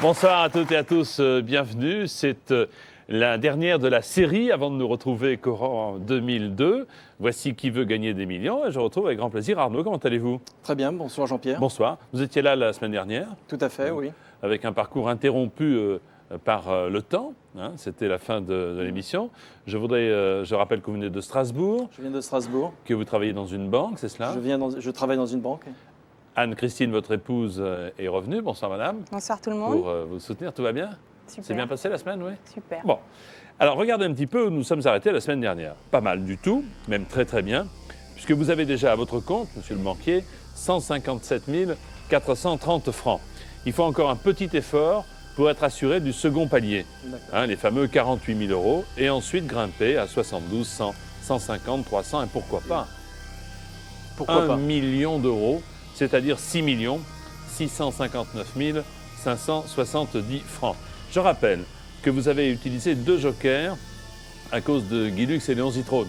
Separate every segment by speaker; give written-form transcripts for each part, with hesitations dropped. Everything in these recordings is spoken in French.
Speaker 1: Bonsoir à toutes et à tous, bienvenue. C'est la dernière de la série avant de nous retrouver courant 2002. Voici Qui veut gagner des millions et je retrouve avec grand plaisir Arnaud. Comment allez-vous?
Speaker 2: Très bien, bonsoir Jean-Pierre.
Speaker 1: Bonsoir. Vous étiez là la semaine dernière?
Speaker 2: Tout à fait, oui.
Speaker 1: Avec un parcours interrompu par le temps. Hein, c'était la fin de l'émission. Je rappelle que vous venez de Strasbourg.
Speaker 2: Je viens de Strasbourg.
Speaker 1: Que vous travaillez dans une banque, c'est cela?
Speaker 2: Je travaille dans une banque.
Speaker 1: Anne-Christine, votre épouse, est revenue. Bonsoir madame.
Speaker 3: Bonsoir tout le monde.
Speaker 1: Pour vous soutenir, tout va bien?
Speaker 3: Super.
Speaker 1: C'est bien passé la semaine, oui?
Speaker 3: Super.
Speaker 1: Bon. Alors regardez un petit peu où nous sommes arrêtés la semaine dernière. Pas mal du tout, même très très bien, puisque vous avez déjà à votre compte, monsieur le banquier, 157 430 francs. Il faut encore un petit effort pour être assuré du second palier, hein, les fameux 48 000 euros, et ensuite grimper à 72, 100, 150, 300 et pourquoi pas 1 million d'euros, c'est-à-dire 6 659 570 francs. Je rappelle que vous avez utilisé 2 jokers à cause de Guy Lux et Léon Zitrone,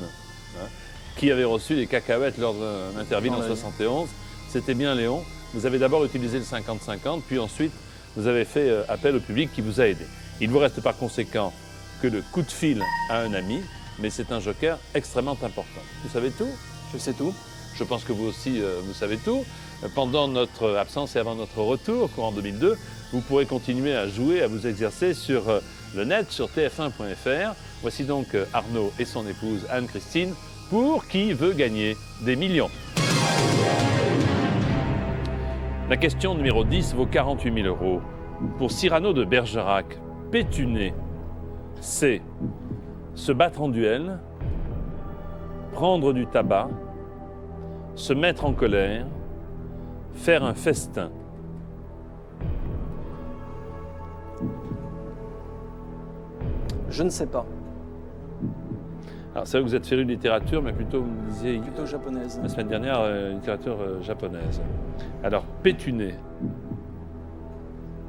Speaker 1: hein, qui avaient reçu des cacahuètes lors d'un interview en 71. C'était bien Léon. Vous avez d'abord utilisé le 50-50, puis ensuite vous avez fait appel au public qui vous a aidé. Il vous reste par conséquent que le coup de fil à un ami, mais c'est un joker extrêmement important. Vous savez tout?
Speaker 2: Je sais tout.
Speaker 1: Je pense que vous aussi, vous savez tout. Pendant notre absence et avant notre retour, courant 2002, vous pourrez continuer à jouer, à vous exercer sur le net, sur tf1.fr. Voici donc Arnaud et son épouse Anne-Christine pour Qui veut gagner des millions. La question numéro 10 vaut 48 000 euros. Pour Cyrano de Bergerac, pétuner, c'est se battre en duel, prendre du tabac, se mettre en colère, faire un festin.
Speaker 2: Je ne sais pas.
Speaker 1: Alors c'est vrai que vous êtes féru de littérature, mais plutôt, vous me disiez
Speaker 2: Plutôt japonaise.
Speaker 1: la semaine dernière, littérature japonaise. Alors, pétuner,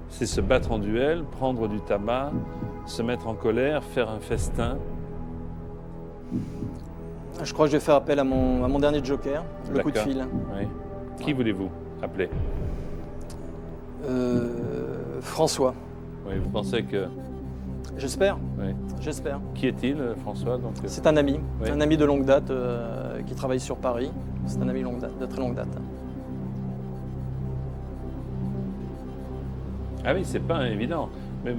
Speaker 1: c'est se battre en duel, prendre du tabac, se mettre en colère, faire un festin.
Speaker 2: Je crois que je vais faire appel à mon dernier joker, le coup de fil.
Speaker 1: Oui. Qui voulez-vous appeler?
Speaker 2: François.
Speaker 1: Oui, vous pensez que...
Speaker 2: J'espère.
Speaker 1: Oui.
Speaker 2: J'espère.
Speaker 1: Qui est-il, François donc,
Speaker 2: C'est un ami.
Speaker 1: Oui.
Speaker 2: Un ami de longue date qui travaille sur Paris. C'est un ami de très longue date.
Speaker 1: Ah oui, c'est pas évident. Mais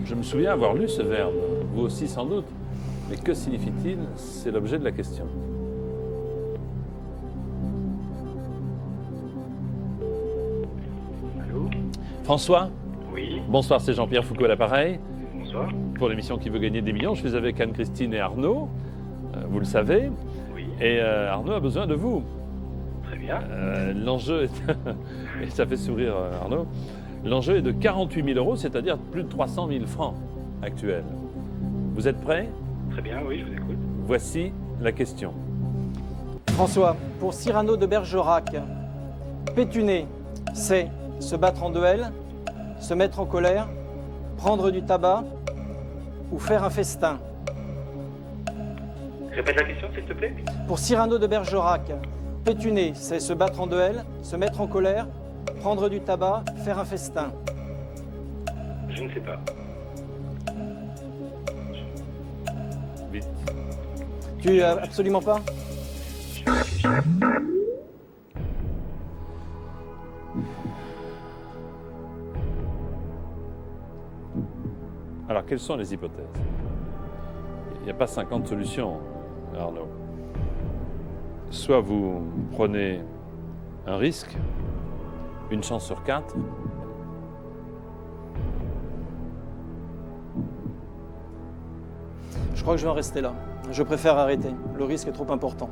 Speaker 1: je me souviens avoir lu ce verbe, vous aussi sans doute. Mais que signifie-t-il? C'est l'objet de la question.
Speaker 4: Allô?
Speaker 1: François?
Speaker 4: Oui.
Speaker 1: Bonsoir, c'est Jean-Pierre Foucault à l'appareil.
Speaker 4: Bonsoir.
Speaker 1: Pour l'émission Qui veut gagner des millions, je suis avec Anne-Christine et Arnaud, vous le savez.
Speaker 4: Oui.
Speaker 1: Et Arnaud a besoin de vous.
Speaker 4: Très bien.
Speaker 1: L'enjeu est... et ça fait sourire Arnaud. L'enjeu est de 48 000 euros, c'est-à-dire plus de 300 000 francs actuels. Vous êtes prêts?
Speaker 4: Très bien, oui, je vous écoute.
Speaker 1: Voici la question.
Speaker 2: François, pour Cyrano de Bergerac, pétuner, c'est se battre en duel, se mettre en colère, prendre du tabac ou faire un festin.
Speaker 4: Répète la question, s'il te plaît.
Speaker 2: Pour Cyrano de Bergerac, pétuner, c'est se battre en duel, se mettre en colère, prendre du tabac, faire un festin.
Speaker 4: Je ne sais pas.
Speaker 1: Vite.
Speaker 2: Tu absolument pas?
Speaker 4: Je vais réfléchir.
Speaker 1: Alors, quelles sont les hypothèses? Il n'y a pas 50 solutions, Arnaud. Soit vous prenez un risque, une chance sur 4,
Speaker 2: Je crois que je vais en rester là. Je préfère arrêter. Le risque est trop important.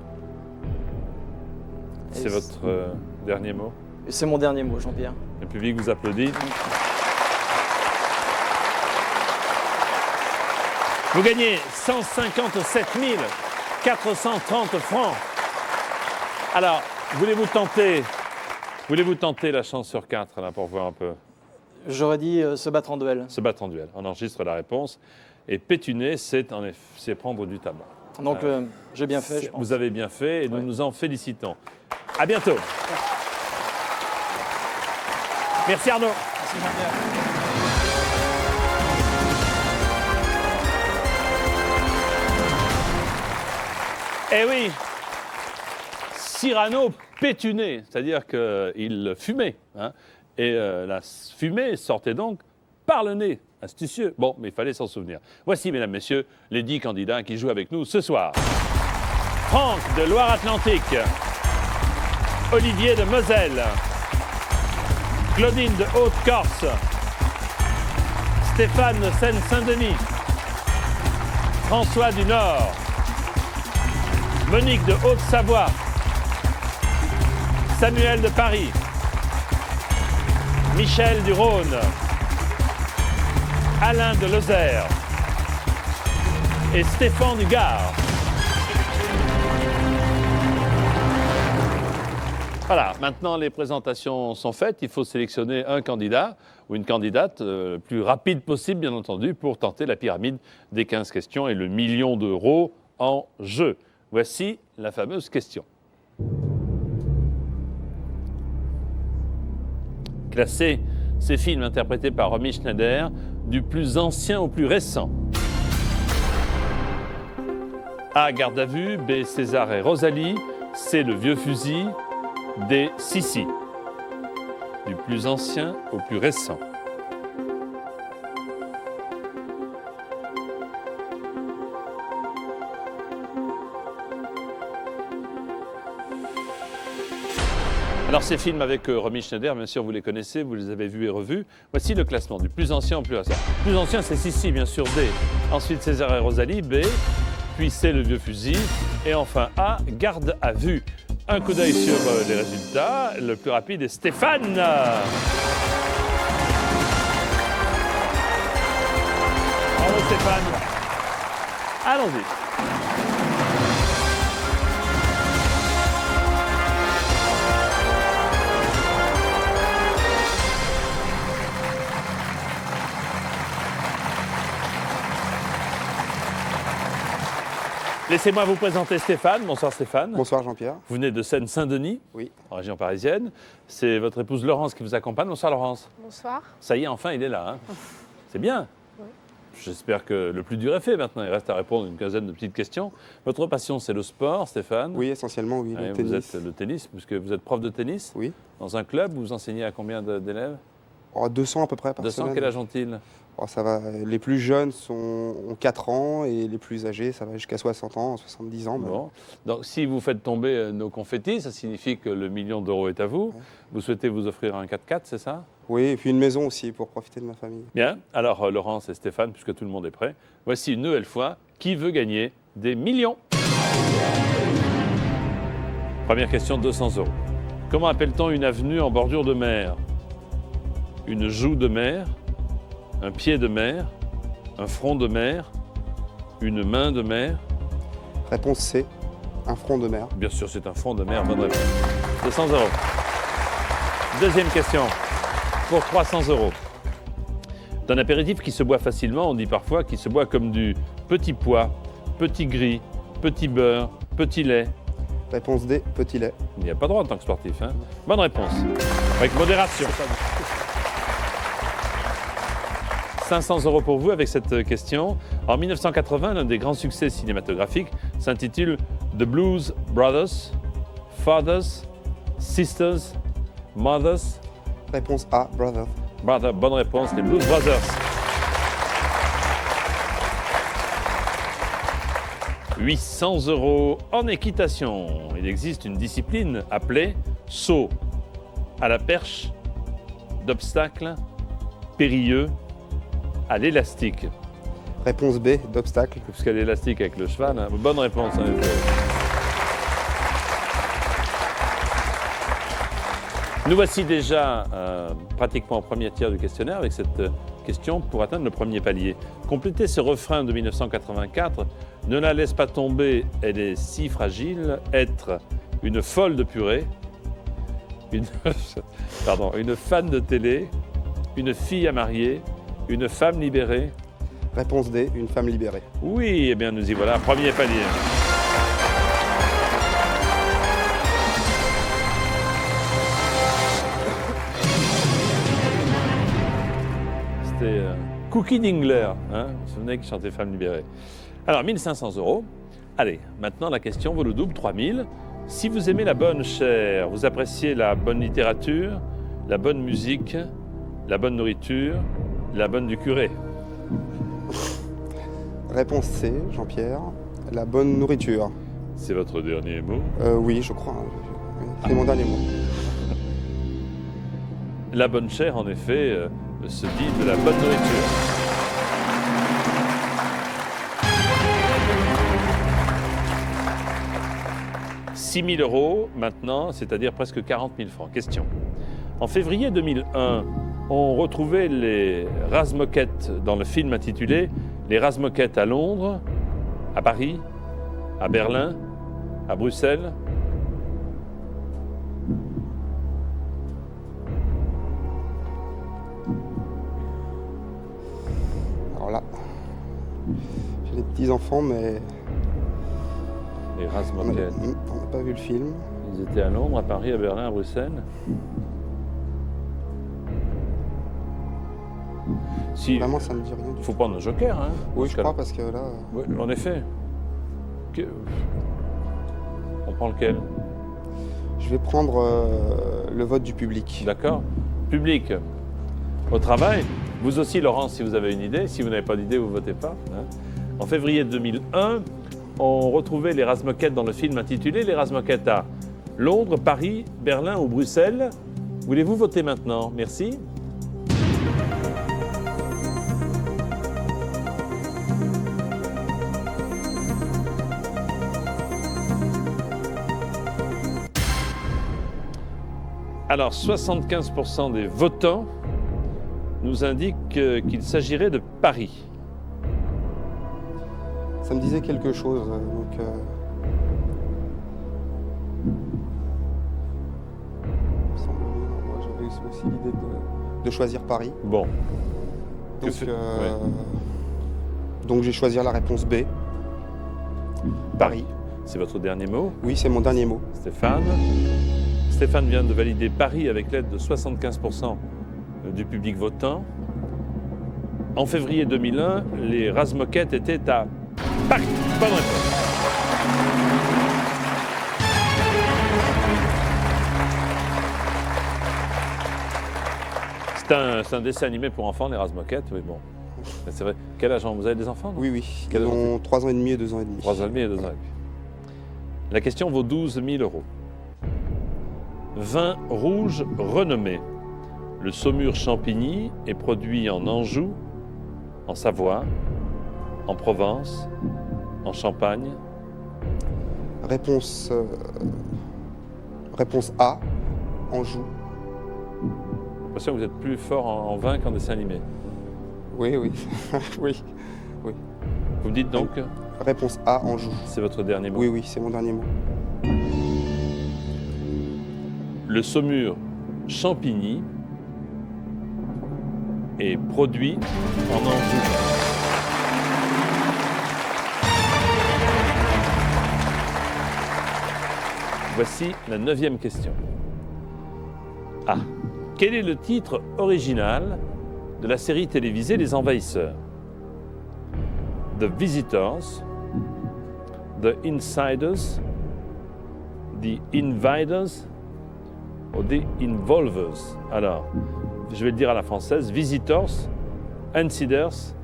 Speaker 1: c'est votre dernier mot.
Speaker 2: Et c'est mon dernier mot, Jean-Pierre.
Speaker 1: Le public vous applaudit. Vous gagnez 157 430 francs. Alors, voulez-vous tenter la chance sur 4 là, pour voir un peu?
Speaker 2: J'aurais dit se battre en duel.
Speaker 1: Se battre en duel. On enregistre la réponse. Et pétuner, c'est prendre du tabac.
Speaker 2: Donc j'ai bien fait, je pense.
Speaker 1: Vous avez bien fait et nous nous en félicitons. À bientôt. Merci Arnaud.
Speaker 2: Merci. Merci Jean-Pierre.
Speaker 1: Eh oui, Cyrano pétunait, c'est-à-dire qu'il fumait. Hein, et la fumée sortait donc par le nez. Astucieux. Bon, mais il fallait s'en souvenir. Voici, mesdames, messieurs, les 10 candidats qui jouent avec nous ce soir. Franck de Loire-Atlantique. Olivier de Moselle. Claudine de Haute-Corse. Stéphane de Seine-Saint-Denis. François du Nord. Monique de Haute-Savoie. Samuel de Paris. Michel du Rhône. Alain de Lozère. Et Stéphane du Gard. Voilà, maintenant les présentations sont faites. Il faut sélectionner un candidat ou une candidate le plus rapide possible, bien entendu, pour tenter la pyramide des 15 questions et le million d'euros en jeu. Voici la fameuse question. Classer ces films interprétés par Romy Schneider du plus ancien au plus récent. A. Garde à vue. B. César et Rosalie. C. Le vieux fusil. D. Sissi. Du plus ancien au plus récent. Alors ces films avec Romy Schneider, bien sûr vous les connaissez, vous les avez vus et revus. Voici le classement du plus ancien au plus récent. Le plus ancien c'est Sissi bien sûr, D. Ensuite César et Rosalie, B. Puis C. Le vieux fusil. Et enfin A. Garde à vue. Un coup d'œil sur les résultats. Le plus rapide est Stéphane. Bravo Stéphane. Allons-y. Laissez-moi vous présenter Stéphane. Bonsoir Stéphane.
Speaker 3: Bonsoir Jean-Pierre.
Speaker 1: Vous venez de Seine-Saint-Denis,
Speaker 3: Oui.
Speaker 1: en région parisienne. C'est votre épouse Laurence qui vous accompagne. Bonsoir Laurence.
Speaker 5: Bonsoir.
Speaker 1: Ça y est, enfin il est là. Hein. C'est bien.
Speaker 5: Oui.
Speaker 1: J'espère que le plus dur est fait maintenant. Il reste à répondre à une quinzaine de petites questions. Votre passion, c'est le sport, Stéphane.
Speaker 3: Oui, essentiellement, oui.
Speaker 1: Ouais,
Speaker 3: Le
Speaker 1: vous
Speaker 3: tennis.
Speaker 1: êtes le tennis, puisque vous êtes prof de tennis.
Speaker 3: Oui.
Speaker 1: Dans un club, vous enseignez à combien d'élèves?
Speaker 3: 200 à peu près par
Speaker 1: 200,
Speaker 3: semaine.
Speaker 1: quel âge ont-ils?
Speaker 3: Ça va. Les plus jeunes ont 4 ans et les plus âgés, ça va jusqu'à 60 ans, 70 ans.
Speaker 1: Bon. Donc, si vous faites tomber nos confettis, ça signifie que le million d'euros est à vous.
Speaker 3: Ouais.
Speaker 1: Vous souhaitez vous offrir un 4x4, c'est ça?
Speaker 3: Oui, et puis une maison aussi pour profiter de ma famille.
Speaker 1: Bien. Alors, Laurence et Stéphane, puisque tout le monde est prêt, voici une nouvelle fois qui veut gagner des millions. Première question, 200 euros. Comment appelle-t-on une avenue en bordure de mer? Une joue de mer, un pied de mer, un front de mer, une main de mer?
Speaker 3: Réponse C, un front de mer.
Speaker 1: Bien sûr, c'est un front de mer. Bonne réponse. 200 euros. Deuxième question, pour 300 euros. D'un apéritif qui se boit facilement, on dit parfois qu'il se boit comme du petit pois, petit gris, petit beurre, petit lait.
Speaker 3: Réponse D, petit lait.
Speaker 1: Il n'y a pas droit en tant que sportif. Hein. Bonne réponse. Avec modération. 500 euros pour vous avec cette question. En 1980, l'un des grands succès cinématographiques s'intitule The Blues Brothers, Fathers, Sisters, Mothers.
Speaker 3: Réponse A, brother.
Speaker 1: Brother, bonne réponse, les Blues Brothers. 800 euros en équitation. Il existe une discipline appelée saut à la perche, d'obstacle, périlleux, à l'élastique.
Speaker 3: Réponse B, d'obstacle.
Speaker 1: Puisqu'à l'élastique avec le cheval, hein. Bonne réponse. Hein. Nous voici déjà pratiquement au premier tiers du questionnaire avec cette question pour atteindre le premier palier. Complétez ce refrain de 1984. Ne la laisse pas tomber, elle est si fragile. Être une folle de purée, une fan de télé, une fille à marier, une femme libérée.
Speaker 3: Réponse D, une femme libérée.
Speaker 1: Oui, eh bien nous y voilà, premier palier. C'était Cookie Dingler, hein, vous vous souvenez, qui chantait Femme libérée. Alors, 1500 €. Allez, maintenant la question vaut le double, 3000. Si vous aimez la bonne chair, vous appréciez la bonne littérature, la bonne musique, la bonne nourriture, la bonne du curé.
Speaker 3: Réponse C, Jean-Pierre. La bonne nourriture.
Speaker 1: C'est votre dernier mot.
Speaker 3: Oui, je crois. Oui, c'est mon dernier mot.
Speaker 1: La bonne chair, en effet, se dit de la bonne nourriture. « 6 000 € maintenant, c'est-à-dire presque 40 000 francs. Question. En février 2001, on retrouvait les Razmoket dans le film intitulé « Les Razmoket à Londres, à Paris, à Berlin, à Bruxelles ».
Speaker 3: Alors là, j'ai des petits-enfants, mais
Speaker 1: Les
Speaker 3: on
Speaker 1: Razmoket.
Speaker 3: n'a pas vu le film.
Speaker 1: Ils étaient à Londres, à Paris, à Berlin, à Bruxelles. Si,
Speaker 3: Vraiment, ça me dit rien du
Speaker 1: il
Speaker 3: tout.
Speaker 1: faut prendre un joker, hein.
Speaker 3: Oui,
Speaker 1: dans
Speaker 3: je
Speaker 1: ce cas-là.
Speaker 3: crois, parce que là,
Speaker 1: Oui, en effet. On prend lequel?
Speaker 3: je vais prendre le vote du public.
Speaker 1: D'accord. Public, au travail. Vous aussi, Laurence, si vous avez une idée. Si vous n'avez pas d'idée, vous ne votez pas, hein. En février 2001, on retrouvait les Razmoket dans le film intitulé « Les Razmoket à Londres, Paris, Berlin ou Bruxelles ». Voulez-vous voter maintenant? Merci. Alors, 75% des votants nous indiquent qu'il s'agirait de Paris.
Speaker 3: Ça me disait quelque chose, donc... il me semble bien. Moi, j'avais aussi l'idée de choisir Paris.
Speaker 1: Bon. Que
Speaker 3: Donc,
Speaker 1: fait-
Speaker 3: donc j'ai choisi la réponse B. Paris.
Speaker 1: C'est votre dernier mot,
Speaker 3: Oui, c'est mon dernier mot.
Speaker 1: Stéphane. Stéphane vient de valider Paris avec l'aide de 75% du public votant. En février 2001, les Razmoket étaient à Paris. Bonne réponse. C'est un dessin animé pour enfants, les Razmoket, oui, bon. Mais c'est vrai. Quel âge vous avez des enfants, non?
Speaker 3: Oui, oui.
Speaker 1: Quel
Speaker 3: Ils
Speaker 1: âge
Speaker 3: ont 3 ans et demi et 2 ans et demi.
Speaker 1: 3 ans et demi et 2 ans et demi. La question vaut 12 000 €. Vin rouge renommé. Le Saumur Champigny est produit en Anjou, en Savoie, en Provence, en Champagne.
Speaker 3: Réponse A, Anjou.
Speaker 1: J'ai l'impression que vous êtes plus fort en vin qu'en dessin animé.
Speaker 3: Oui, oui. Oui.
Speaker 1: Vous me dites donc,
Speaker 3: Réponse A, Anjou.
Speaker 1: c'est votre dernier mot.
Speaker 3: Oui, oui, c'est mon dernier mot.
Speaker 1: Le Saumur Champigny est produit en Anjou. Voici la 9e question. Ah, quel est le titre original de la série télévisée Les Envahisseurs? The Visitors, The Insiders, The Invaders ou The Involvers? Alors, je vais le dire à la française, Visitors, Insiders,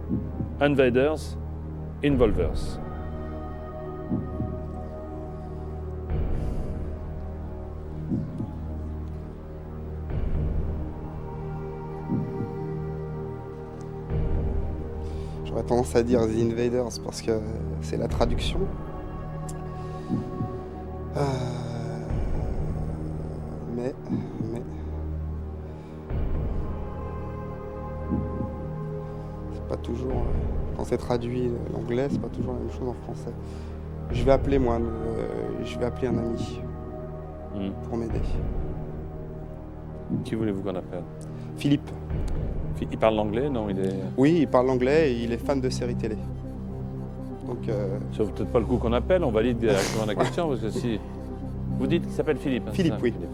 Speaker 1: Invaders, Involvers.
Speaker 3: J'aurais tendance à dire The Invaders parce que c'est la traduction. Mais c'est pas toujours, quand c'est traduit l'anglais, c'est pas toujours la même chose en français. Je vais appeler un ami pour m'aider.
Speaker 1: Qui voulez-vous qu'on appelle?
Speaker 3: Philippe.
Speaker 1: Il parle l'anglais? Non, il est...
Speaker 3: Oui, il parle anglais et il est fan de séries télé. Donc,
Speaker 1: Ça vaut peut-être pas le coup qu'on appelle, on valide directement la question, parce que si... Vous dites qu'il s'appelle Philippe, hein,
Speaker 3: Philippe,
Speaker 1: c'est ça,
Speaker 3: oui.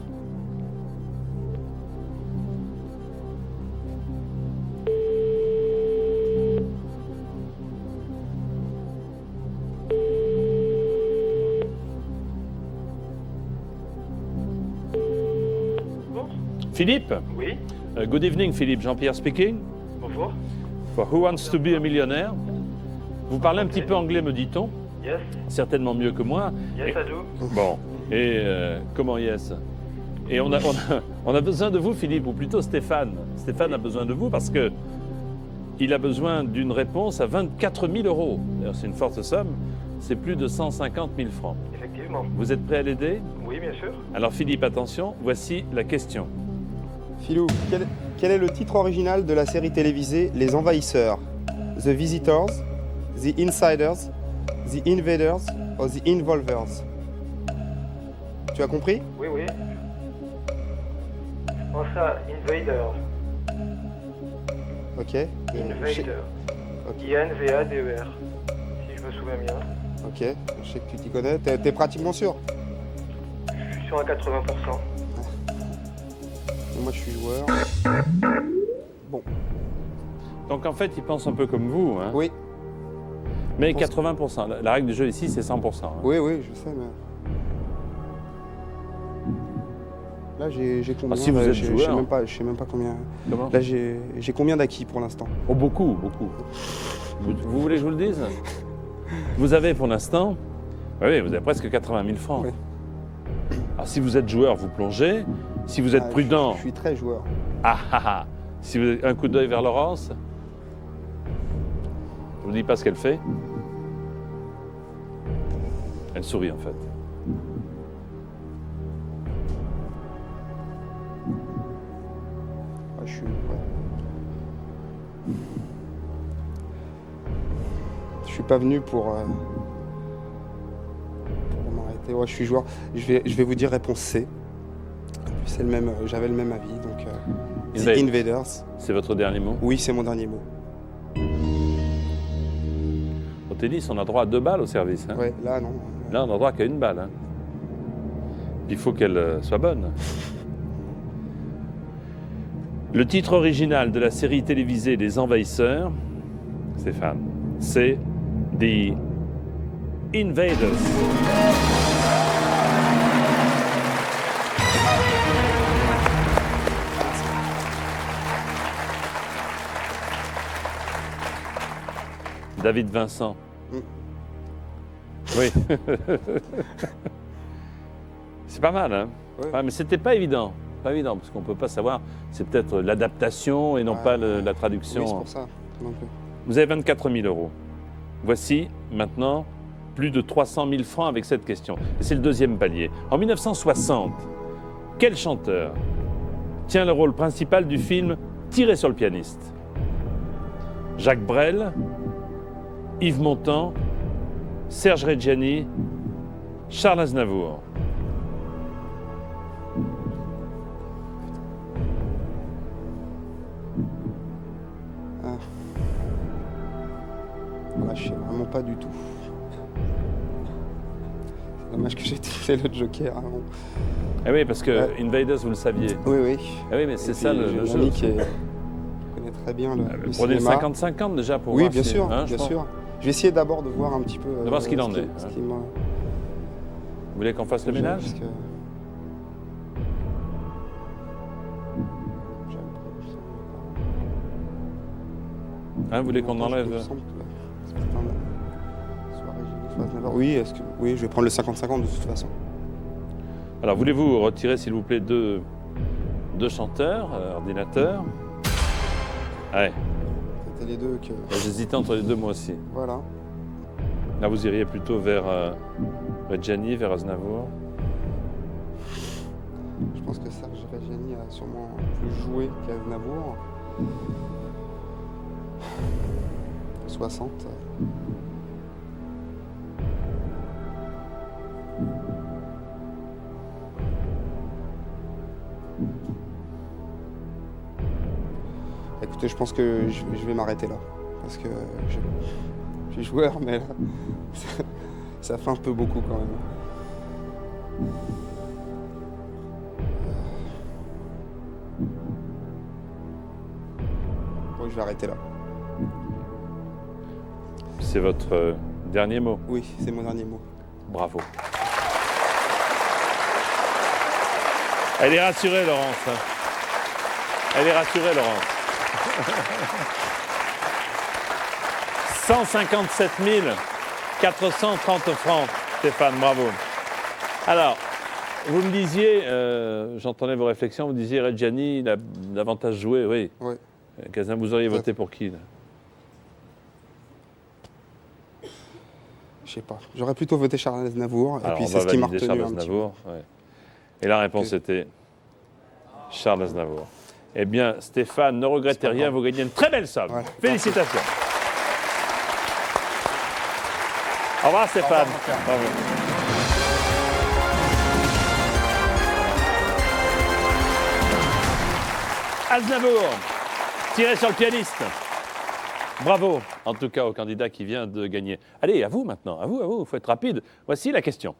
Speaker 1: Philippe?
Speaker 4: Oui,
Speaker 1: Good evening, Philippe. Jean-Pierre speaking.
Speaker 4: bonjour.
Speaker 1: For Who Wants to Be a Millionaire? Vous parlez un petit peu anglais, me dit-on?
Speaker 4: Yes,
Speaker 1: Certainement mieux que moi.
Speaker 4: yes,
Speaker 1: Et-
Speaker 4: I do.
Speaker 1: Bon. Et comment yes? Et on a besoin de vous, Philippe, ou plutôt Stéphane. Stéphane a besoin de vous parce que il a besoin d'une réponse à 24 000 euros. D'ailleurs, c'est une forte somme. C'est plus de 150 000 francs.
Speaker 4: Effectivement.
Speaker 1: Vous êtes prêt à l'aider?
Speaker 4: Oui, bien sûr.
Speaker 1: Alors, Philippe, attention, voici la question.
Speaker 3: Philou, quel est le titre original de la série télévisée Les Envahisseurs? The Visitors, The Insiders, The Invaders ou The Involvers? Tu as compris?
Speaker 4: Oui, oui. On ça, Invader.
Speaker 3: Ok.
Speaker 4: Invader.
Speaker 3: Ok.
Speaker 4: I-N-V-A-D-E-R. Si je me souviens bien.
Speaker 3: Ok, je sais que tu t'y connais. T'es pratiquement sûr?
Speaker 4: Je suis sûr à 80%.
Speaker 3: Moi, je suis joueur. Bon,
Speaker 1: Donc, en fait, il pense un peu comme vous, hein?
Speaker 3: oui,
Speaker 1: Mais
Speaker 3: pense-
Speaker 1: 80%. La règle du jeu ici, c'est 100%. hein.
Speaker 3: oui, je sais, mais... Là, j'ai combien?
Speaker 1: si vous
Speaker 3: là,
Speaker 1: êtes
Speaker 3: je
Speaker 1: joueur.
Speaker 3: sais même pas combien.
Speaker 1: Comment?
Speaker 3: Là, j'ai combien d'acquis pour l'instant?
Speaker 1: Oh, beaucoup, beaucoup. Vous voulez que je vous le dise? Vous avez pour l'instant, oui, vous avez presque 80 000 francs.
Speaker 3: Oui.
Speaker 1: Alors, si vous êtes joueur, vous plongez. Si vous êtes
Speaker 3: Ah,
Speaker 1: prudent,
Speaker 3: Je suis très joueur.
Speaker 1: ah ah ah. Si vous avez un coup d'œil vers Laurence, je ne vous dis pas ce qu'elle fait. Elle sourit en fait.
Speaker 3: Ah, je suis pas venu pour m'arrêter. Ouais, je suis joueur. Je vais vous dire réponse C. C'est le même. J'avais le même avis, donc The Invaders.
Speaker 1: C'est votre dernier mot.
Speaker 3: Oui, c'est mon dernier mot.
Speaker 1: Au tennis, on a droit à 2 balles au service. hein.
Speaker 3: Ouais, là non.
Speaker 1: Là, on n'a droit qu'à 1 balle. hein. Il faut qu'elle soit bonne. Le titre original de la série télévisée Les Envahisseurs, Stéphane, c'est The Invaders. David Vincent.
Speaker 3: Mm.
Speaker 1: Oui. C'est pas mal, hein?
Speaker 3: Ouais.
Speaker 1: Ouais, mais c'était pas évident. Pas évident, parce qu'on peut pas savoir. C'est peut-être l'adaptation et non
Speaker 3: Ouais.
Speaker 1: pas la traduction.
Speaker 3: Oui, c'est pour ça. Non plus.
Speaker 1: Vous avez 24 000 euros. Voici maintenant plus de 300 000 francs avec cette question. Et c'est le deuxième palier. En 1960, quel chanteur tient le rôle principal du film Tiré sur le pianiste? Jacques Brel, Yves Montand, Serge Reggiani, Charles Aznavour.
Speaker 3: Là, je sais vraiment pas du tout. C'est dommage que j'ai utilisé le Joker avant.
Speaker 1: Eh oui, parce que
Speaker 3: Ouais.
Speaker 1: Invaders, vous le saviez.
Speaker 3: Oui, oui.
Speaker 1: Eh oui, mais c'est
Speaker 3: Et
Speaker 1: ça
Speaker 3: puis,
Speaker 1: le
Speaker 3: j'ai un
Speaker 1: jeu.
Speaker 3: ami qui connaît très bien le
Speaker 1: Prenez le
Speaker 3: cinéma.
Speaker 1: 50-50 déjà pour
Speaker 3: Oui,
Speaker 1: voir
Speaker 3: bien
Speaker 1: si-
Speaker 3: sûr,
Speaker 1: hein, je
Speaker 3: bien
Speaker 1: pense.
Speaker 3: sûr. Je vais essayer d'abord de voir un petit peu.
Speaker 1: De voir ce qu'il en
Speaker 3: qui-
Speaker 1: est,
Speaker 3: ce
Speaker 1: hein.
Speaker 3: qui m'a-
Speaker 1: Vous voulez qu'on fasse le ménage?
Speaker 3: parce que- J'aime pas.
Speaker 1: Hein, vous voulez qu'on
Speaker 3: Attends,
Speaker 1: enlève?
Speaker 3: il me semble que- ce putain de soirée Génie, phase Navarre. Oui, oui, je vais prendre le 50-50 de toute façon.
Speaker 1: Alors, voulez-vous retirer, s'il vous plaît, deux chanteurs, ordinateurs? Ouais,
Speaker 3: C'était les deux que.
Speaker 1: j'hésitais entre les deux, moi aussi.
Speaker 3: Voilà.
Speaker 1: Là, vous iriez plutôt vers Reggiani, vers Aznavour.
Speaker 3: Je pense que Serge Reggiani a sûrement plus joué qu'Aznavour. 60. Écoutez, je pense que je vais m'arrêter là. Parce que je suis joueur, mais là, ça fait un peu beaucoup quand même. Bon, je vais arrêter là.
Speaker 1: C'est votre dernier mot.
Speaker 3: Oui, c'est mon dernier mot.
Speaker 1: Bravo. Elle est rassurée, Laurence. Elle est rassurée, Laurence. 157 430 francs, Stéphane, bravo. Alors, vous me disiez, j'entendais vos réflexions, vous disiez Reggiani, il a davantage joué, oui.
Speaker 3: Oui.
Speaker 1: Cazin, vous auriez voté pour qui là?
Speaker 3: Je sais pas. J'aurais plutôt voté Charles Aznavour. Et
Speaker 1: Alors,
Speaker 3: puis
Speaker 1: on
Speaker 3: c'est
Speaker 1: va
Speaker 3: ce qui m'a
Speaker 1: valider
Speaker 3: retenu
Speaker 1: Charles
Speaker 3: un petit peu.
Speaker 1: Aznavour. Ouais. Et la réponse était Charles Aznavour. Eh bien, Stéphane, ne regrettez rien, vous gagnez une très belle somme.
Speaker 3: Ouais.
Speaker 1: Félicitations. Au revoir, Stéphane. Bravo. Aznavour, tirez sur le pianiste. Bravo, en tout cas, au candidat qui vient de gagner. Allez, à vous maintenant, à vous, il faut être rapide. Voici la question.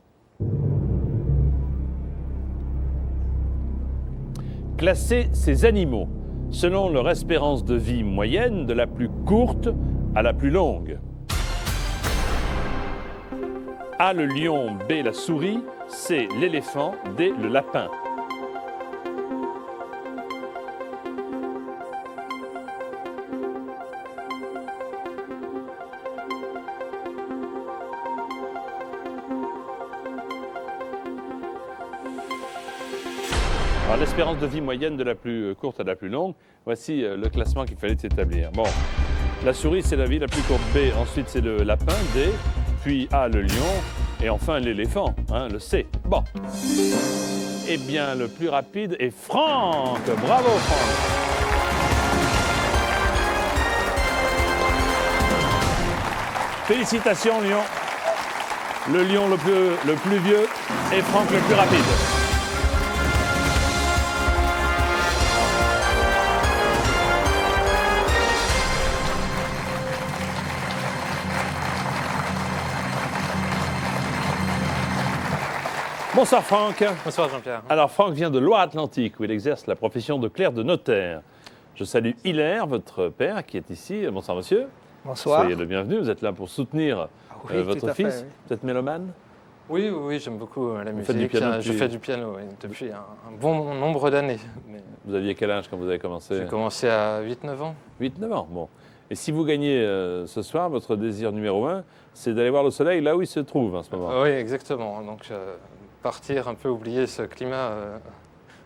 Speaker 1: Classer ces animaux selon leur espérance de vie moyenne, de la plus courte à la plus longue. A, le lion, B, la souris, C, l'éléphant, D, le lapin. Alors, l'espérance de vie moyenne de la plus courte à la plus longue, voici le classement qu'il fallait établir. Bon, la souris, c'est la vie la plus courte. B, ensuite, c'est le lapin. D, puis A, le lion. Et enfin, l'éléphant, hein, le C. Bon. Eh bien, le plus rapide est Franck. Bravo, Franck. Félicitations, Lion. Le lion le plus vieux et Franck le plus rapide. Bonsoir Franck.
Speaker 5: Bonsoir Jean-Pierre.
Speaker 1: Alors Franck vient de Loire-Atlantique où il exerce la profession de clerc de notaire. Je salue Hilaire, votre père, qui est ici. Bonsoir monsieur.
Speaker 5: Bonsoir.
Speaker 1: Soyez le bienvenu. Vous êtes là pour soutenir
Speaker 5: Oui,
Speaker 1: votre
Speaker 5: tout à
Speaker 1: fils.
Speaker 5: fait, oui.
Speaker 1: Vous êtes mélomane?
Speaker 5: Oui, j'aime beaucoup la musique.
Speaker 1: faites du piano
Speaker 5: Je fais du piano oui, depuis un bon nombre d'années. Mais
Speaker 1: Vous aviez quel âge quand vous avez commencé?
Speaker 5: j'ai commencé à 8-9 ans.
Speaker 1: 8-9 ans. Bon. Et si vous gagnez ce soir, votre désir numéro 1, c'est d'aller voir le soleil là où il se trouve en ce moment.
Speaker 5: Oui, exactement. Donc partir un peu, oublier ce climat.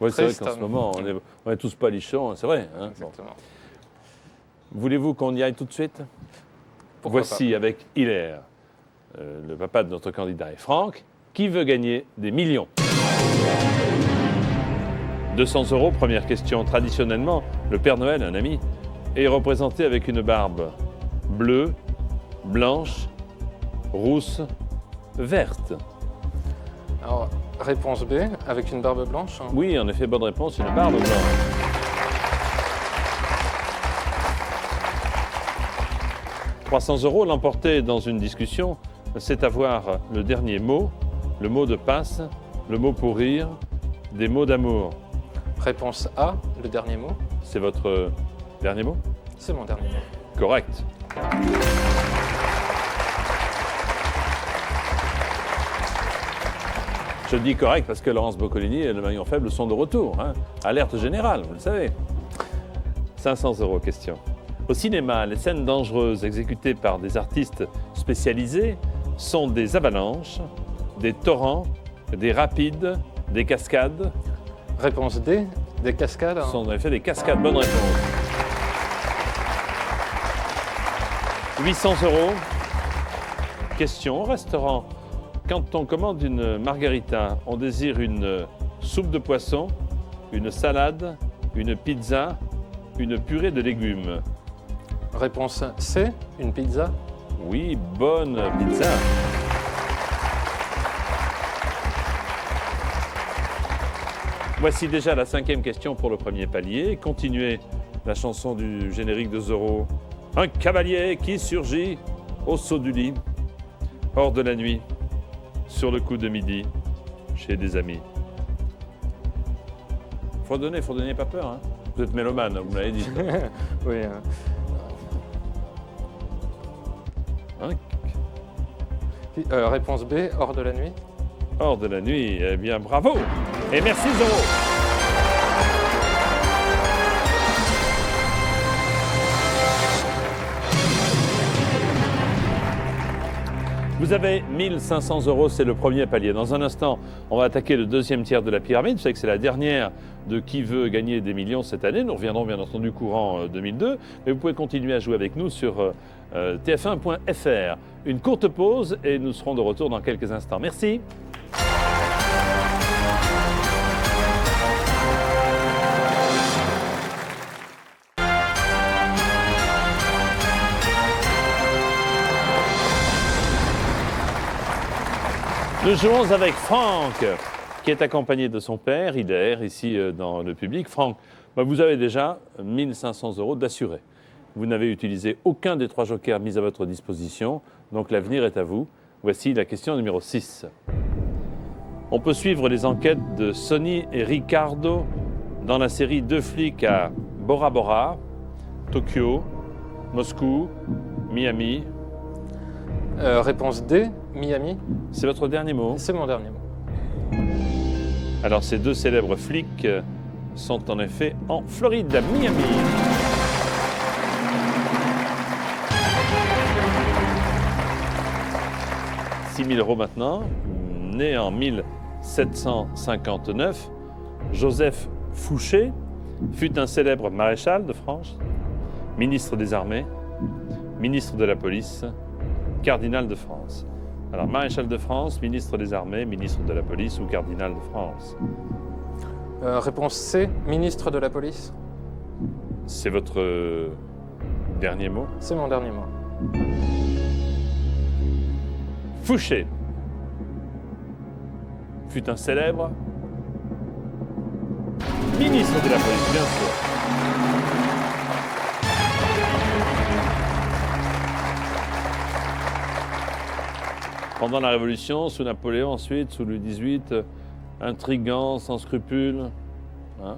Speaker 1: Oui, c'est vrai
Speaker 5: triste.
Speaker 1: qu'en ce moment, on est tous palichons, c'est vrai. Hein. Bon.
Speaker 5: Exactement.
Speaker 1: Voulez-vous qu'on y aille tout de suite?
Speaker 5: Pourquoi
Speaker 1: Voici avec Hilaire, le papa de notre candidat, et Franck, qui veut gagner des millions. 200 €, première question. Traditionnellement, le Père Noël, un ami, est représenté avec une barbe bleue, blanche, rousse, verte.
Speaker 5: Alors, réponse B, avec une barbe blanche.
Speaker 1: Oui, en effet, bonne réponse, une barbe blanche. « 300 € l'emporter dans une discussion, c'est avoir le dernier mot, le mot de passe, le mot pour rire, des mots d'amour.
Speaker 5: Réponse A, le dernier mot.
Speaker 1: C'est votre dernier mot?
Speaker 5: C'est mon dernier mot.
Speaker 1: Correct. Je dis correct parce que Laurence Boccolini et le maillon faible sont de retour. Hein. Alerte générale, vous le savez. 500 € question. Au cinéma, les scènes dangereuses exécutées par des artistes spécialisés sont des avalanches, des torrents, des rapides, des cascades.
Speaker 5: Réponse D, des cascades.
Speaker 1: Ce sont en effet des cascades. Bonne réponse. 800 €. Question. Au restaurant, quand on commande une margarita, on désire une soupe de poisson, une salade, une pizza, une purée de légumes.
Speaker 5: Réponse C, une pizza.
Speaker 1: Oui, bonne pizza. Voici déjà la 5e question pour le premier palier. Continuez la chanson du générique de Zorro. Un cavalier qui surgit au saut du lit, hors de la nuit, sur le coup de midi, chez des amis. Faut donner, pas peur. Hein. Vous êtes mélomane, vous me l'avez dit.
Speaker 5: Oui.
Speaker 1: Hein?
Speaker 5: Réponse B, hors de la nuit.
Speaker 1: Hors de la nuit, eh bien bravo et merci Zorro. Vous avez 1500 €, c'est le premier palier. Dans un instant, on va attaquer le deuxième tiers de la pyramide. Vous savez que c'est la dernière de qui veut gagner des millions cette année. Nous reviendrons bien entendu courant 2002. Mais vous pouvez continuer à jouer avec nous sur tf1.fr. Une courte pause et nous serons de retour dans quelques instants. Merci. Nous jouons avec Franck, qui est accompagné de son père, Hilaire, ici dans le public. Franck, vous avez déjà 1500 € d'assurés. Vous n'avez utilisé aucun des 3 jokers mis à votre disposition, donc l'avenir est à vous. Voici la question numéro 6. On peut suivre les enquêtes de Sonny et Ricardo dans la série 2 flics à Bora Bora, Tokyo, Moscou, Miami.
Speaker 5: Réponse D, Miami.
Speaker 1: C'est votre dernier mot?
Speaker 5: C'est mon dernier mot.
Speaker 1: Alors, ces 2 célèbres flics sont en effet en Floride, à Miami. « 6 000 € maintenant. Né en 1759, Joseph Fouché fut un célèbre maréchal de France, ministre des Armées, ministre de la Police, cardinal de France. » Alors, maréchal de France, ministre des Armées, ministre de la Police ou cardinal de France?
Speaker 5: Réponse C, ministre de la Police.
Speaker 1: C'est votre dernier mot?
Speaker 5: C'est mon dernier mot.
Speaker 1: Fouché fut un célèbre ministre de la Police, bien sûr. Pendant la Révolution, sous Napoléon, ensuite, sous Louis XVIII, intrigant, sans scrupules. Hein.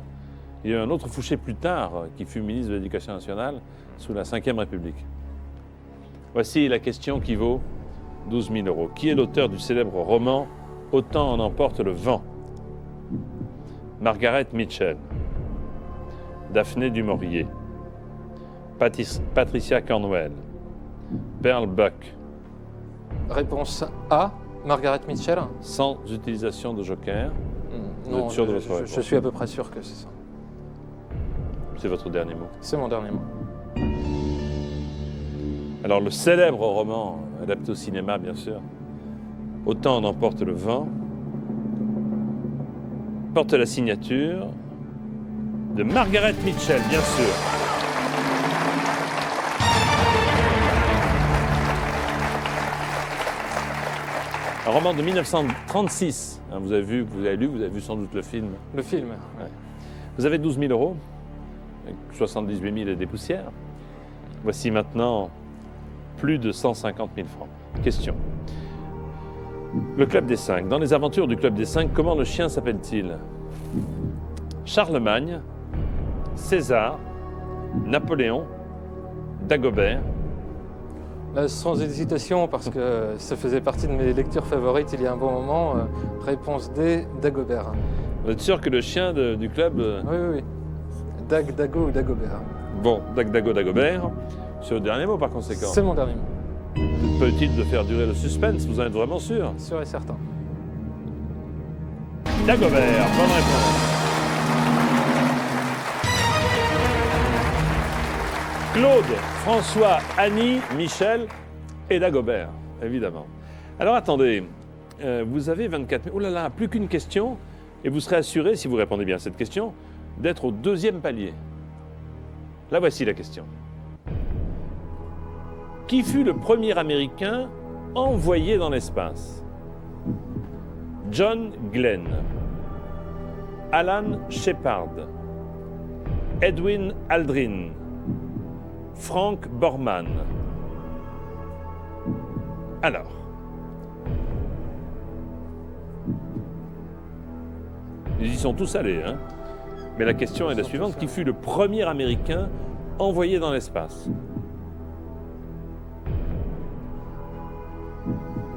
Speaker 1: Il y a eu un autre Fouché plus tard, qui fut ministre de l'Éducation nationale, sous la Ve République. Voici la question qui vaut 12 000 €. Qui est l'auteur du célèbre roman « Autant en emporte le vent » ? Margaret Mitchell, Daphné du Maurier, Patricia Cornwell, Pearl Buck.
Speaker 5: Réponse A, Margaret Mitchell.
Speaker 1: Sans utilisation de joker. Vous
Speaker 5: Non,
Speaker 1: êtes sûr de votre réponse?
Speaker 5: je suis à peu près sûr que c'est ça.
Speaker 1: C'est votre dernier mot.
Speaker 5: C'est mon dernier mot.
Speaker 1: Alors, le célèbre roman, adapté au cinéma, bien sûr, « Autant en emporte le vent », porte la signature de Margaret Mitchell, bien sûr. Un roman de 1936. Hein, vous avez vu, vous avez lu, vous avez vu sans doute le film.
Speaker 5: Le film.
Speaker 1: Ouais. Vous avez 12 000 €, avec 78 000 et des poussières. Voici maintenant plus de 150 000 francs. Question. Le Club des 5. Dans les aventures du Club des 5, comment le chien s'appelle-t-il? Charlemagne, César, Napoléon, Dagobert.
Speaker 5: Là, sans hésitation, parce que ça faisait partie de mes lectures favorites il y a un bon moment. Réponse D, Dagobert.
Speaker 1: Vous êtes sûr que le chien du club...
Speaker 5: Oui. Dag, Dago ou Dagobert.
Speaker 1: Bon, Dago, Dagobert. C'est le dernier mot par conséquent.
Speaker 5: C'est mon dernier mot.
Speaker 1: Peut utile de faire durer le suspense, vous en êtes vraiment sûr?
Speaker 5: Sûr et certain.
Speaker 1: Dagobert, bonne réponse. Claude, François, Annie, Michel et Dagobert, évidemment. Alors attendez, vous avez 24 000... Oh là là, plus qu'une question, et vous serez assuré, si vous répondez bien à cette question, d'être au 2e palier. Là voici la question. Qui fut le premier Américain envoyé dans l'espace? John Glenn, Alan Shepard, Edwin Aldrin, Frank Borman. Alors, ils y sont tous allés, hein? Mais la question est la suivante. Qui fut le premier Américain envoyé dans l'espace?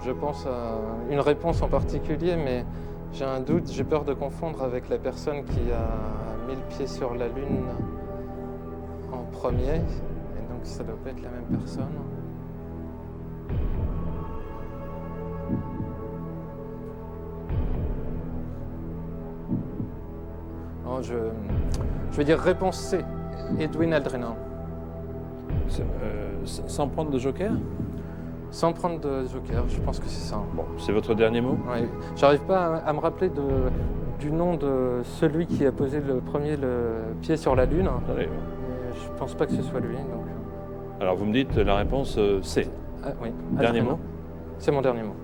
Speaker 5: Je pense à une réponse en particulier, mais j'ai un doute, j'ai peur de confondre avec la personne qui a mis le pied sur la Lune en premier, et donc ça doit pas être la même personne. je vais dire réponse C, Edwin Aldrin.
Speaker 1: Sans prendre de joker?
Speaker 5: Sans prendre de joker, je pense que c'est ça.
Speaker 1: Bon, c'est votre dernier mot?
Speaker 5: Ouais. J'arrive pas à me rappeler du nom de celui qui a posé le pied sur la Lune.
Speaker 1: Attendez.
Speaker 5: Je pense pas que ce soit lui. Donc...
Speaker 1: Alors vous me dites la réponse C.
Speaker 5: Ah, oui.
Speaker 1: Dernier
Speaker 5: Aldrin.
Speaker 1: mot?
Speaker 5: C'est mon dernier mot.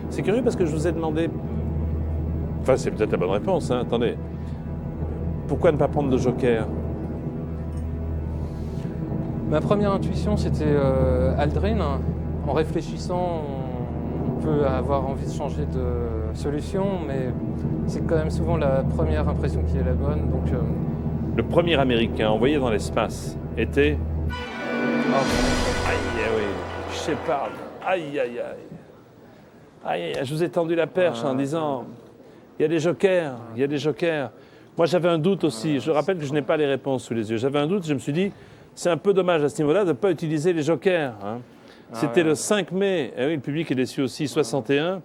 Speaker 1: C'est curieux parce que je vous ai demandé... Enfin, c'est peut-être la bonne réponse, hein, attendez. Pourquoi ne pas prendre de joker?
Speaker 5: Ma première intuition, c'était Aldrin. En réfléchissant, on peut avoir envie de changer de solution, mais c'est quand même souvent la première impression qui est la bonne. Donc,
Speaker 1: Le premier Américain envoyé dans l'espace était... Aïe, oui, Shepard. Aïe, aïe, aïe. Aïe, je vous ai tendu la perche en disant, il y a des jokers, il y a des jokers. Moi, j'avais un doute aussi. Je rappelle que je n'ai pas les réponses sous les yeux. J'avais un doute, je me suis dit, c'est un peu dommage à ce niveau-là de ne pas utiliser les jokers. Hein. C'était le 5 mai, et oui, le public est déçu aussi, 61,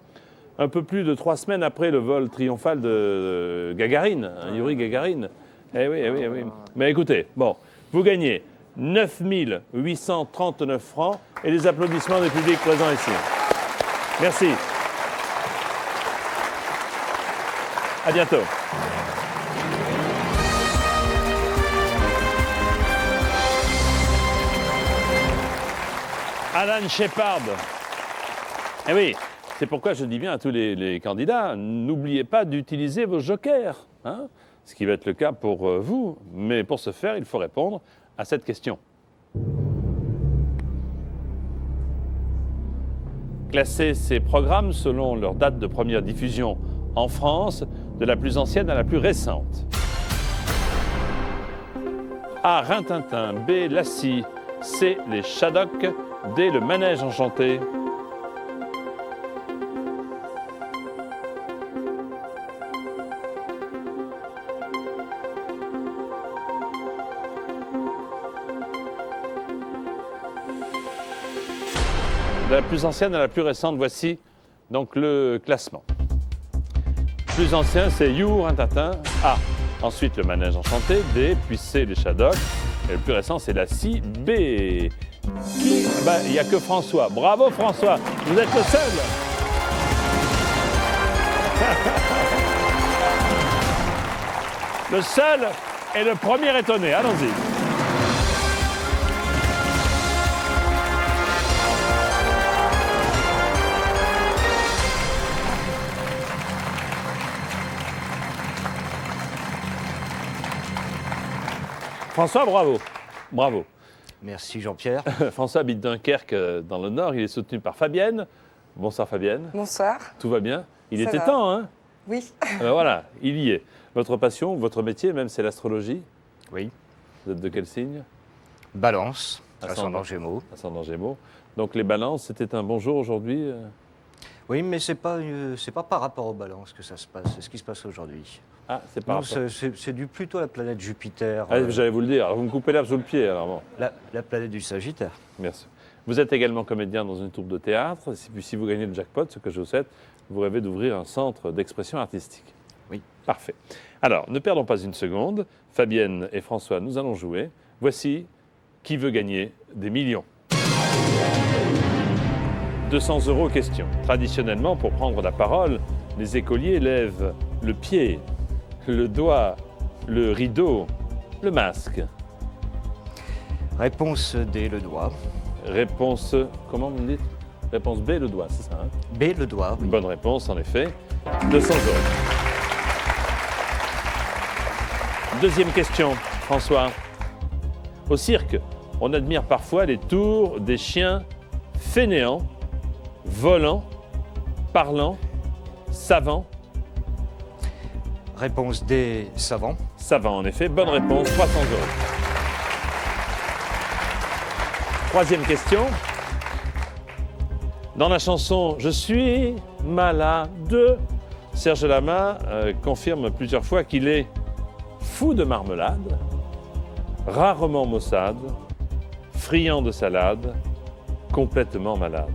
Speaker 1: un peu plus de 3 semaines après le vol triomphal de Gagarine, hein, Yuri Gagarine. Eh oui, eh oui, eh oui. Mais écoutez, bon, vous gagnez 9 839 francs et les applaudissements des publics présents ici. Merci. À bientôt. Alan Shepard. Eh oui, c'est pourquoi je dis bien à tous les candidats, n'oubliez pas d'utiliser vos jokers, hein, ce qui va être le cas pour vous. Mais pour ce faire, il faut répondre à cette question. Classer ces programmes selon leur date de première diffusion en France, de la plus ancienne à la plus récente. A. Rintintin. B. Lassie. C. Les Shadocks. D. Le Manège Enchanté. De la plus ancienne à la plus récente, voici donc le classement. Le plus ancien, c'est You, Rintintin, A. Ensuite, le Manège Enchanté, D. Puis C, les Shadocks. Et le plus récent, c'est la C, B. Qui? Il n'y a que François. Bravo François, vous êtes le seul. Le seul et le premier étonné. Allons-y. François, bravo. Bravo.
Speaker 6: Merci Jean-Pierre.
Speaker 1: François habite Dunkerque dans le Nord. Il est soutenu par Fabienne. Bonsoir Fabienne.
Speaker 7: Bonsoir.
Speaker 1: Tout va bien? Il
Speaker 7: Ça
Speaker 1: était
Speaker 7: va.
Speaker 1: temps, hein?
Speaker 7: Oui.
Speaker 1: Voilà, il y est. Votre passion, votre métier même, c'est l'astrologie.
Speaker 6: Oui.
Speaker 1: Vous êtes de quel signe?
Speaker 6: Balance,
Speaker 1: Ascendant.
Speaker 6: ascendant Gémeaux.
Speaker 1: Ascendant Gémeaux. Donc les balances, c'était un bon jour aujourd'hui.
Speaker 6: Oui, mais c'est pas par rapport aux balances que ça se passe, c'est ce qui se passe aujourd'hui.
Speaker 1: Ah, c'est pas
Speaker 6: Non,
Speaker 1: rapport.
Speaker 6: c'est dû plutôt à la planète Jupiter,
Speaker 1: Ah, j'allais vous le dire. Alors, vous me coupez l'herbe sous le pied. Alors bon,
Speaker 6: la planète du Sagittaire.
Speaker 1: merci. Vous êtes également comédien dans une troupe de théâtre. Si vous gagnez le jackpot, ce que je vous souhaite, vous rêvez d'ouvrir un centre d'expression artistique.
Speaker 6: Oui.
Speaker 1: Parfait. Alors, ne perdons pas une seconde. Fabienne et François, nous allons jouer. Voici qui veut gagner des millions. 200 € question. Traditionnellement, pour prendre la parole, les écoliers lèvent le pied, le doigt, le rideau, le masque.
Speaker 6: Réponse D, le doigt.
Speaker 1: Réponse, comment vous me dites? Réponse B, le doigt, c'est ça, hein?
Speaker 6: B, le doigt, oui.
Speaker 1: Bonne réponse, en effet. 200 €. Deuxième question, François. Au cirque, on admire parfois les tours des chiens fainéants, volants, parlants, savants.
Speaker 6: Réponse D, savant.
Speaker 1: Savants, en effet. Bonne réponse, 300 €. Troisième question. Dans la chanson « Je suis malade », Serge Lama confirme plusieurs fois qu'il est fou de marmelade, rarement maussade, friand de salade, complètement malade.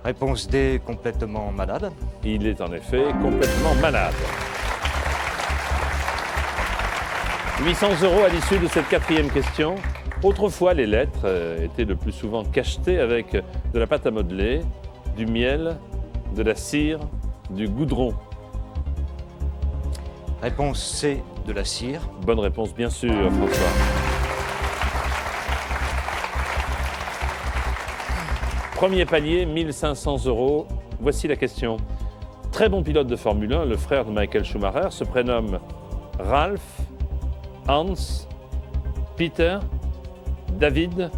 Speaker 6: Réponse D, complètement malade.
Speaker 1: Il est en effet complètement malade. 800 € à l'issue de cette quatrième question. Autrefois, les lettres étaient le plus souvent cachetées avec de la pâte à modeler, du miel, de la cire, du goudron.
Speaker 6: Réponse C, de la cire.
Speaker 1: Bonne réponse, bien sûr, François. Premier palier, 1500 €. Voici la question. Très bon pilote de Formule 1, le frère de Michael Schumacher se prénomme Ralph, Hans, Peter, David.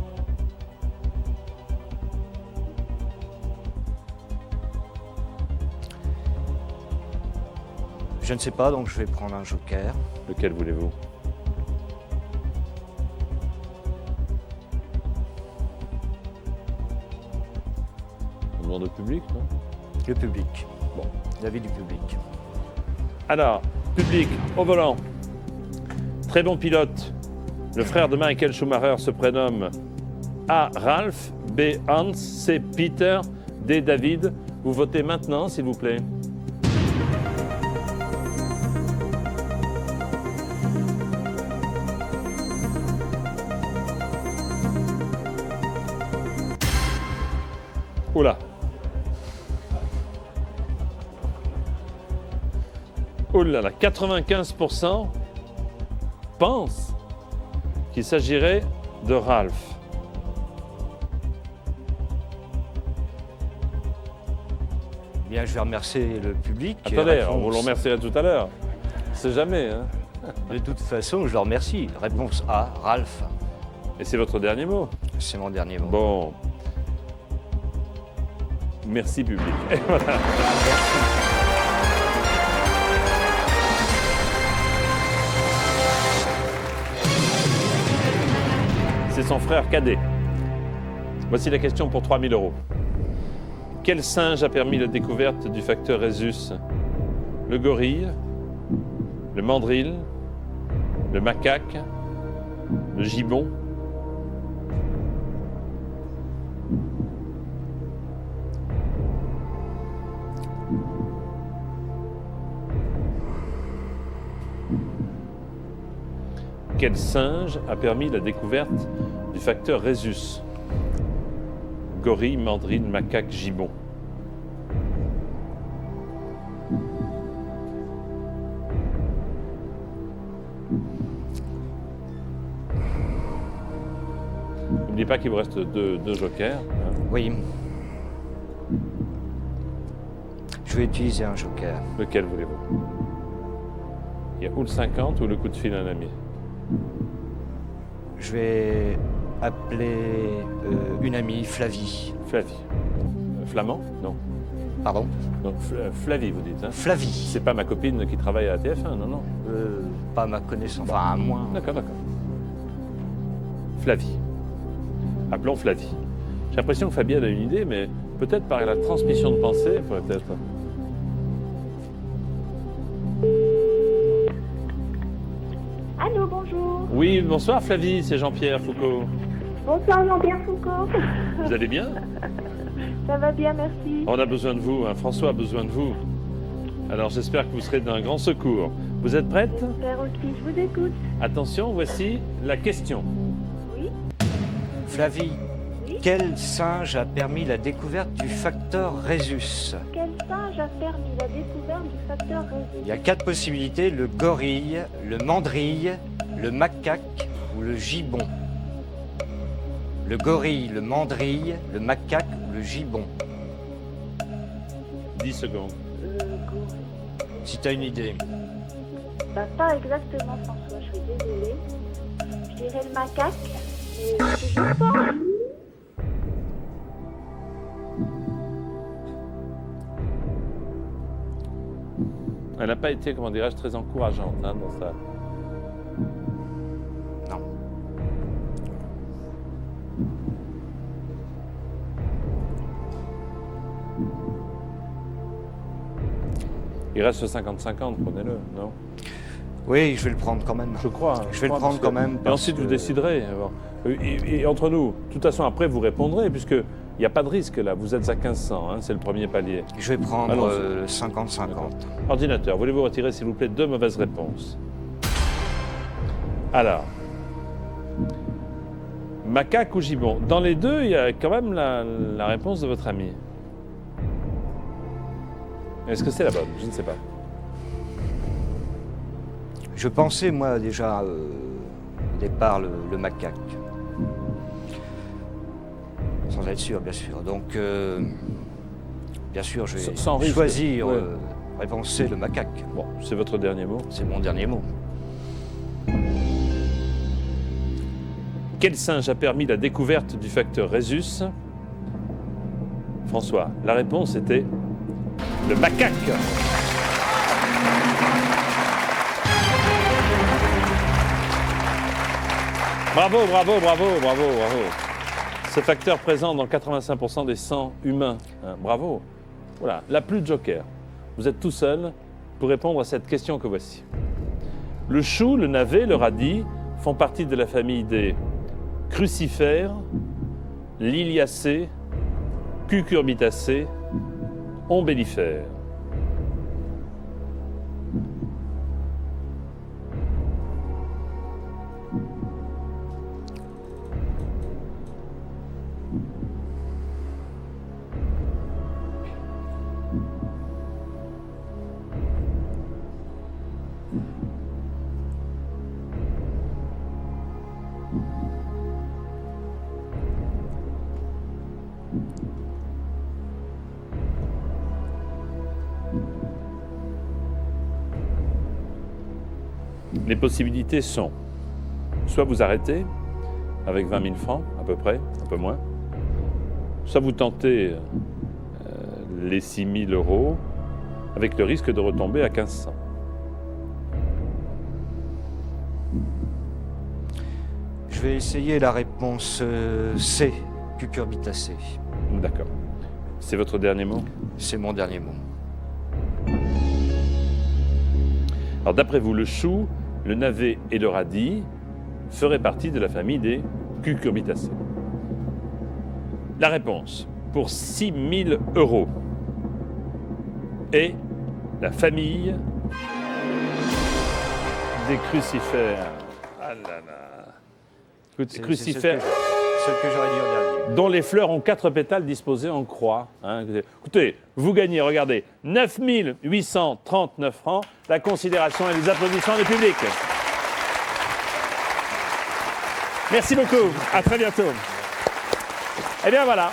Speaker 6: Je ne sais pas, donc je vais prendre un joker.
Speaker 1: Lequel voulez-vous? On demande au public, non?
Speaker 6: Le public.
Speaker 1: Bon.
Speaker 6: L'avis du public.
Speaker 1: Alors, public, au volant. Très bon pilote. Le frère de Michael Schumacher se prénomme A. Ralph, B. Hans, C. Peter, D. David. Vous votez maintenant, s'il vous plaît. Oula. Oh là là, 95% pensent qu'il s'agirait de Ralph.
Speaker 6: Bien, je vais remercier le public.
Speaker 1: Attendez,
Speaker 6: Réponse-
Speaker 1: on vous le remerciera tout à l'heure. C'est jamais, hein.
Speaker 6: De toute façon, je le remercie. Réponse A, Ralph.
Speaker 1: Et c'est votre dernier mot.
Speaker 6: C'est mon dernier mot.
Speaker 1: Bon. Merci, public. Et voilà. C'est son frère cadet. Voici la question pour 3000 €. Quel singe a permis la découverte du facteur Rhésus? Le gorille, le mandrill, le macaque, le gibbon? Quel singe a permis la découverte du facteur Rhésus? Gorille, mandrill, macaque, gibbon. N'oubliez pas qu'il vous reste deux jokers. Hein.
Speaker 6: Oui. Je vais utiliser un joker.
Speaker 1: Lequel voulez-vous? Il y a ou le 50 ou le coup de fil à un ami.
Speaker 6: Je vais appeler une amie, Flavie.
Speaker 1: Flavie. Flamand? Non.
Speaker 6: Pardon?
Speaker 1: Non, Flavie, vous dites. Hein?
Speaker 6: Flavie.
Speaker 1: C'est pas ma copine qui travaille à la TF1, non, non.
Speaker 6: Pas à ma connaissance, enfin à moi.
Speaker 1: D'accord, d'accord. Flavie. Appelons Flavie. J'ai l'impression que Fabienne a une idée, mais peut-être par la transmission de pensée, peut-être.
Speaker 7: Allô, bonjour.
Speaker 1: Oui, bonsoir Flavie, c'est Jean-Pierre Foucault.
Speaker 7: Bonsoir Jean-Pierre Foucault.
Speaker 1: Vous allez bien?
Speaker 7: Ça va bien, merci.
Speaker 1: On a besoin de vous, hein. François a besoin de vous. Alors j'espère que vous serez d'un grand secours. Vous êtes prête?
Speaker 7: J'espère aussi, je vous écoute.
Speaker 1: Attention, voici la question.
Speaker 7: Oui.
Speaker 6: Flavie,
Speaker 7: Oui.
Speaker 6: quel singe a permis la découverte du facteur Rhésus?
Speaker 7: Quel singe a permis la découverte du facteur
Speaker 6: Il
Speaker 7: Rhésus?
Speaker 6: y a 4 possibilités, le gorille, le mandrill, le macaque ou le gibbon. Le gorille, le mandrill, le macaque ou le gibbon.
Speaker 1: 10 secondes.
Speaker 7: Gorille.
Speaker 6: Si tu as une idée.
Speaker 7: Bah, pas exactement, François, je suis désolée. Je dirais le macaque, mais je suis juste pas.
Speaker 1: Elle n'a pas été, comment dirais-je, très encourageante hein, dans sa...
Speaker 6: Non.
Speaker 1: Il reste 50-50, prenez-le, non?
Speaker 6: Oui, je vais le prendre quand même.
Speaker 1: Je crois.
Speaker 6: Je vais le
Speaker 1: crois,
Speaker 6: prendre
Speaker 1: parce que-
Speaker 6: quand même.
Speaker 1: Et
Speaker 6: parce
Speaker 1: ensuite, vous
Speaker 6: que-
Speaker 1: déciderez. Et entre nous, de toute façon, après, vous répondrez, puisque Il n'y a pas de risque là, vous êtes à 1500, hein, c'est le premier palier.
Speaker 6: Je vais prendre
Speaker 1: Allons-y.
Speaker 6: 50-50.
Speaker 1: Ordinateur, voulez-vous retirer s'il vous plaît 2 mauvaises réponses? Alors, macaque ou gibbon? Dans les deux, il y a quand même la réponse de votre ami. Est-ce que c'est la bonne? Je ne sais pas.
Speaker 6: Je pensais, moi, déjà, au départ, le macaque. Sans être sûr, bien sûr. Donc, bien sûr, je vais
Speaker 1: Sans risque.
Speaker 6: choisir
Speaker 1: Ouais.
Speaker 6: réponse C, le macaque.
Speaker 1: Bon, c'est votre dernier mot.
Speaker 6: C'est mon dernier mot.
Speaker 1: Quel singe a permis la découverte du facteur Rhésus? François, la réponse était le macaque. Bravo, bravo, bravo, bravo, bravo. Ce facteur présent dans 85% des sangs humains. Hein, bravo. Voilà, là plus de joker. Vous êtes tout seul pour répondre à cette question que voici. Le chou, le navet, le radis font partie de la famille des crucifères, liliacées, cucurbitacées, ombellifères. Les possibilités sont, soit vous arrêtez avec 20 000 francs à peu près, un peu moins, soit vous tentez les 6 000 euros avec le risque de retomber à 1500.
Speaker 6: Je vais essayer la réponse C, cucurbitacée.
Speaker 1: D'accord. C'est votre dernier mot?
Speaker 6: C'est mon dernier mot.
Speaker 1: Alors d'après vous, le chou, le navet et le radis feraient partie de la famille des cucurbitacées. La réponse pour 6 000 euros est la famille des crucifères. Ah là là.
Speaker 6: C'est
Speaker 1: Crucifères
Speaker 6: ce que j'aurais dit au dernier.
Speaker 1: dont les fleurs ont 4 pétales disposés en croix. Hein. Écoutez, vous gagnez, regardez, 9 839 francs, la considération et les applaudissements du public. Merci beaucoup, à très bientôt. Eh bien voilà,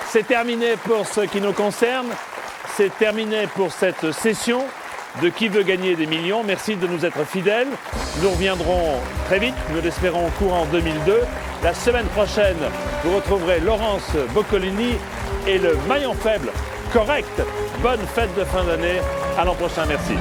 Speaker 1: c'est terminé pour ce qui nous concerne, c'est terminé pour cette session de Qui veut gagner des millions. Merci de nous être fidèles. Nous reviendrons très vite, nous l'espérons courant 2002. La semaine prochaine, vous retrouverez Laurence Boccolini et le maillon faible correct. Bonne fête de fin d'année. À l'an prochain, merci.